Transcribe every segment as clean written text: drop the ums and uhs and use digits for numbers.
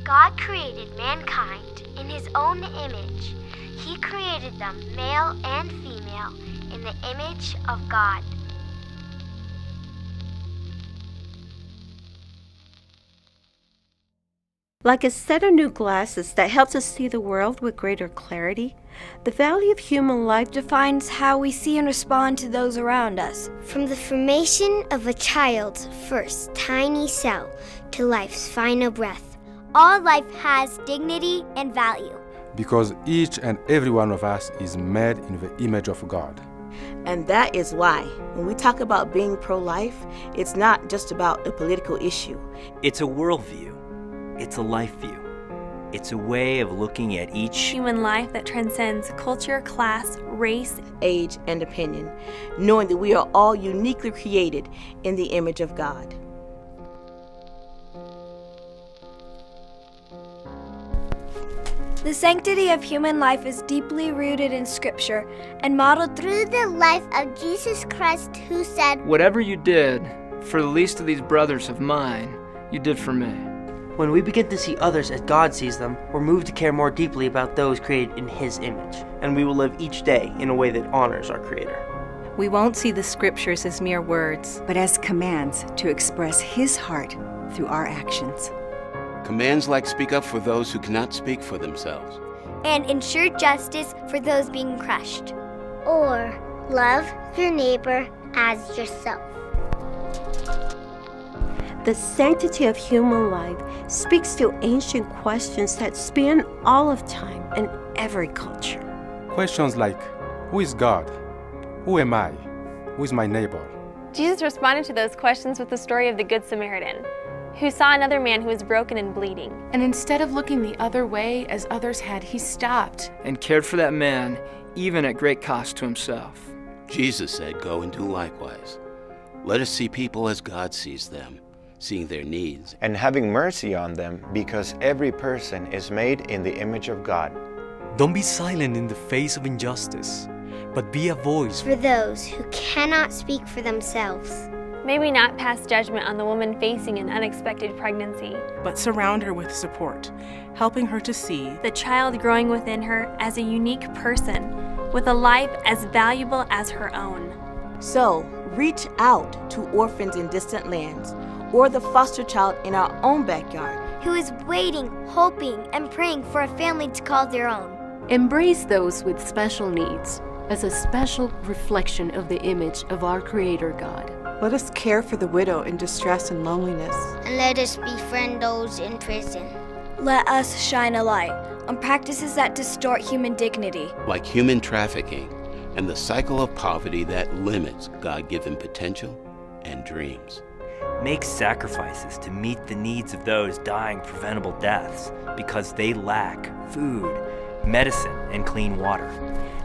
God created mankind in his own image. He created them male and female in the image of God. Like a set of new glasses that helps us see the world with greater clarity, the value of human life defines how we see and respond to those around us. From the formation of a child's first tiny cell to life's final breath, all life has dignity and value. Because each and every one of us is made in the image of God. And that is why, when we talk about being pro-life, it's not just about a political issue. It's a worldview. It's a life view. It's a way of looking at each human life that transcends culture, class, race, age, and opinion, knowing that we are all uniquely created in the image of God. The sanctity of human life is deeply rooted in Scripture and modeled through the life of Jesus Christ, who said, "Whatever you did for the least of these brothers of mine, you did for me." When we begin to see others as God sees them, we're moved to care more deeply about those created in His image, and we will live each day in a way that honors our Creator. We won't see the Scriptures as mere words, but as commands to express His heart through our actions. Commands like speak up for those who cannot speak for themselves, and ensure justice for those being crushed, or love your neighbor as yourself. The sanctity of human life speaks to ancient questions that span all of time and every culture. Questions like, who is God? Who am I? Who is my neighbor? Jesus responded to those questions with the story of the Good Samaritan, who saw another man who was broken and bleeding. And instead of looking the other way as others had, he stopped and cared for that man, even at great cost to himself. Jesus said, "Go and do likewise." Let us see people as God sees them, seeing their needs and having mercy on them, because every person is made in the image of God. Don't be silent in the face of injustice, but be a voice for those who cannot speak for themselves. May we not pass judgment on the woman facing an unexpected pregnancy, but surround her with support, helping her to see the child growing within her as a unique person with a life as valuable as her own. So, reach out to orphans in distant lands, or the foster child in our own backyard, who is waiting, hoping, and praying for a family to call their own. Embrace those with special needs as a special reflection of the image of our Creator God. Let us care for the widow in distress and loneliness. And let us befriend those in prison. Let us shine a light on practices that distort human dignity, like human trafficking and the cycle of poverty that limits God-given potential and dreams. Make sacrifices to meet the needs of those dying preventable deaths because they lack food, medicine, and clean water.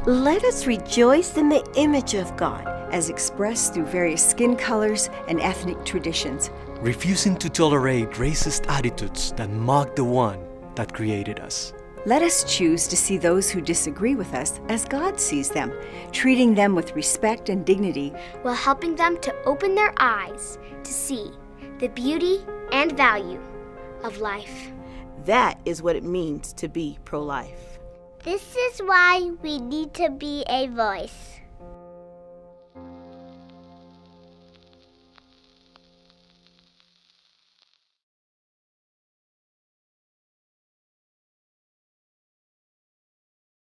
Let us rejoice in the image of God, as expressed through various skin colors and ethnic traditions, refusing to tolerate racist attitudes that mock the one that created us. Let us choose to see those who disagree with us as God sees them, treating them with respect and dignity, while helping them to open their eyes to see the beauty and value of life. That is what it means to be pro-life. This is why we need to be a voice.